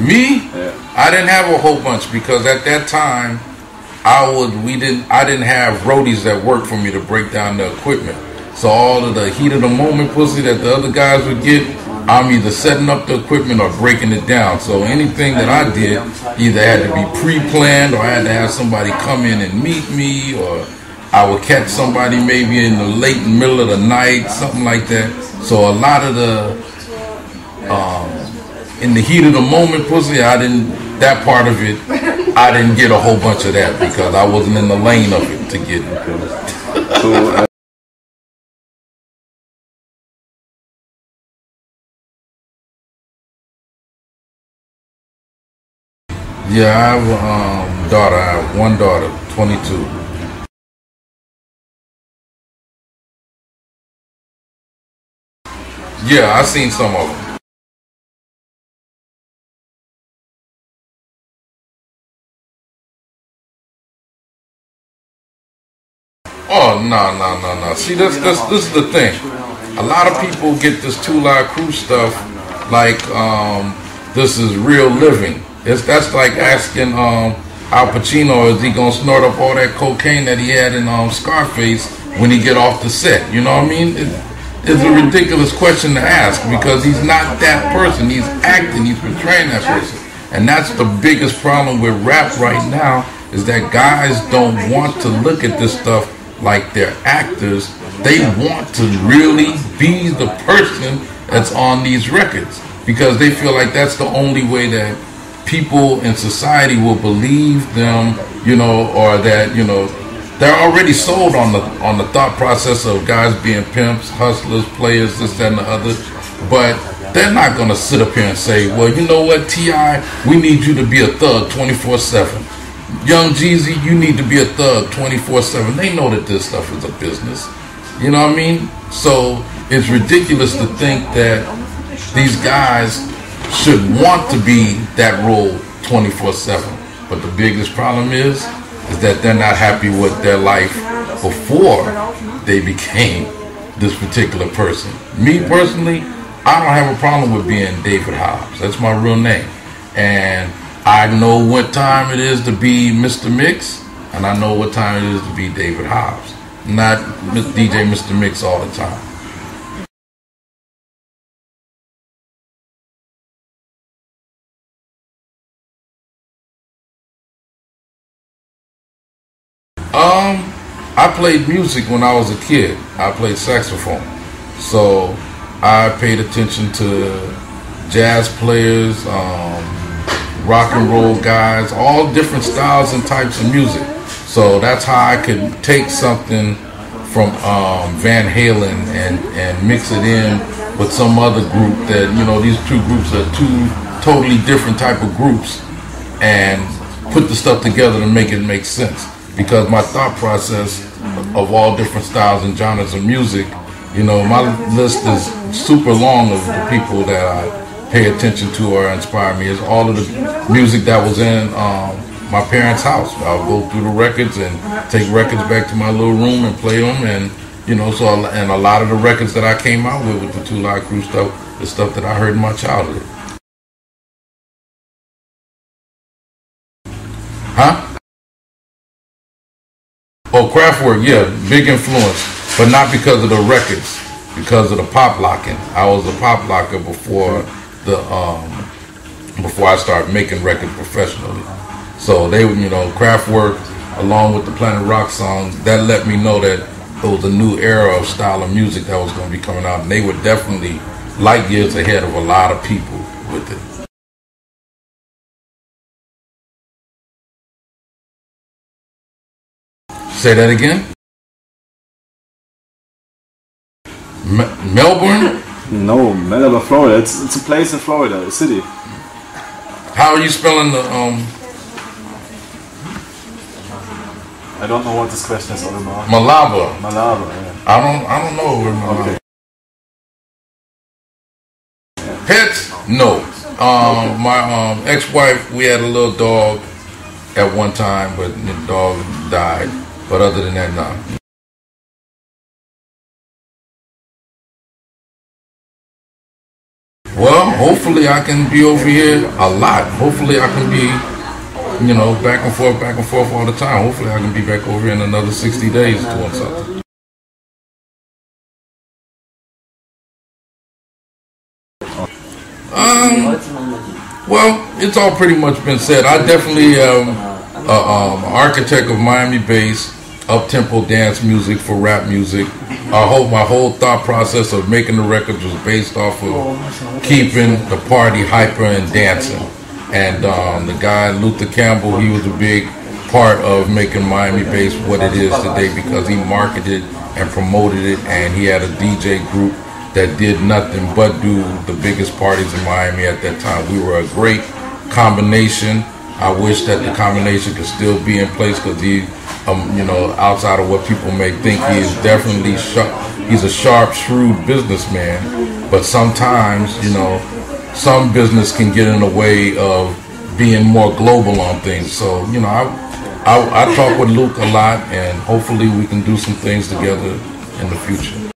Me? Yeah. I didn't have a whole bunch because at that time I didn't have roadies that worked for me to break down the equipment. So all of the heat of the moment pussy that the other guys would get, I'm either setting up the equipment or breaking it down. So anything that I did either had to be pre-planned or I had to have somebody come in and meet me, or I would catch somebody maybe in the late middle of the night, something like that. So a lot of the in the heat of the moment pussy, that part of it, I didn't get a whole bunch of that because I wasn't in the lane of it to get it. So, yeah, I have a daughter. I have one daughter, 22. Yeah, I've seen some of them. Oh, no. See, this is the thing. A lot of people get this Two Live Crew stuff like this is real living. That's like asking Al Pacino, is he gonna snort up all that cocaine that he had in Scarface when he get off the set? You know what I mean? It's a ridiculous question to ask because he's not that person. He's acting. He's portraying that person, and that's the biggest problem with rap right now. Is that guys don't want to look at this stuff like they're actors. They want to really be the person that's on these records because they feel like that's the only way that people in society will believe them, you know, or that, you know, they're already sold on the thought process of guys being pimps, hustlers, players, this, that, and the other. But they're not going to sit up here and say, well, you know what, T.I., we need you to be a thug 24/7. Young Jeezy, you need to be a thug 24/7. They know that this stuff is a business. You know what I mean? So it's ridiculous to think that these guys should want to be that role 24/7. But the biggest problem is that they're not happy with their life before they became this particular person. Me personally, I don't have a problem with being David Hobbs. That's my real name. And I know what time it is to be Mr. Mixx, and I know what time it is to be David Hobbs. Not DJ Mr. Mixx all the time. I played music when I was a kid. I played saxophone. So I paid attention to jazz players, rock and roll guys, all different styles and types of music. So that's how I could take something from Van Halen and mix it in with some other group that, you know, these two groups are two totally different type of groups, and put the stuff together to make it make sense. Because my thought process of all different styles and genres of music, you know, my list is super long of the people that I pay attention to or inspire me. Is all of the music that was in my parents' house. I'll go through the records and take records back to my little room and play them, and you know, so and a lot of the records that I came out with the Two Live Crew stuff is stuff that I heard in my childhood. Huh? Oh, Kraftwerk, yeah, big influence, but not because of the records, because of the pop locking. I was a pop locker before I started making records professionally. So they, you know, Kraftwerk, along with the Planet Rock songs, that let me know that there was a new era of style of music that was going to be coming out, and they were definitely light years ahead of a lot of people with it. Say that again? Melbourne? No, Melbourne, Florida. It's a place in Florida, a city. How are you spelling the I don't know what this question is all about. Malaba. Malaba, yeah. I don't know where Malaba. Okay. Yeah. Pets? No. My ex-wife, we had a little dog at one time, but the dog died. But other than that, no. Well, hopefully I can be over here a lot. Hopefully I can be, you know, back and forth all the time. Hopefully I can be back over here in another 60 days doing something. Well, it's all pretty much been said. I definitely am an architect of Miami-based up-tempo dance music for rap music. My whole thought process of making the records was based off of keeping the party hyper and dancing. And the guy, Luther Campbell, he was a big part of making Miami-based what it is today because he marketed and promoted it, and he had a DJ group that did nothing but do the biggest parties in Miami at that time. We were a great combination. I wish that the combination could still be in place because he, you know, outside of what people may think, he is definitely he's a sharp, shrewd businessman. But sometimes, you know, some business can get in the way of being more global on things. So, you know, I talk with Luke a lot, and hopefully we can do some things together in the future.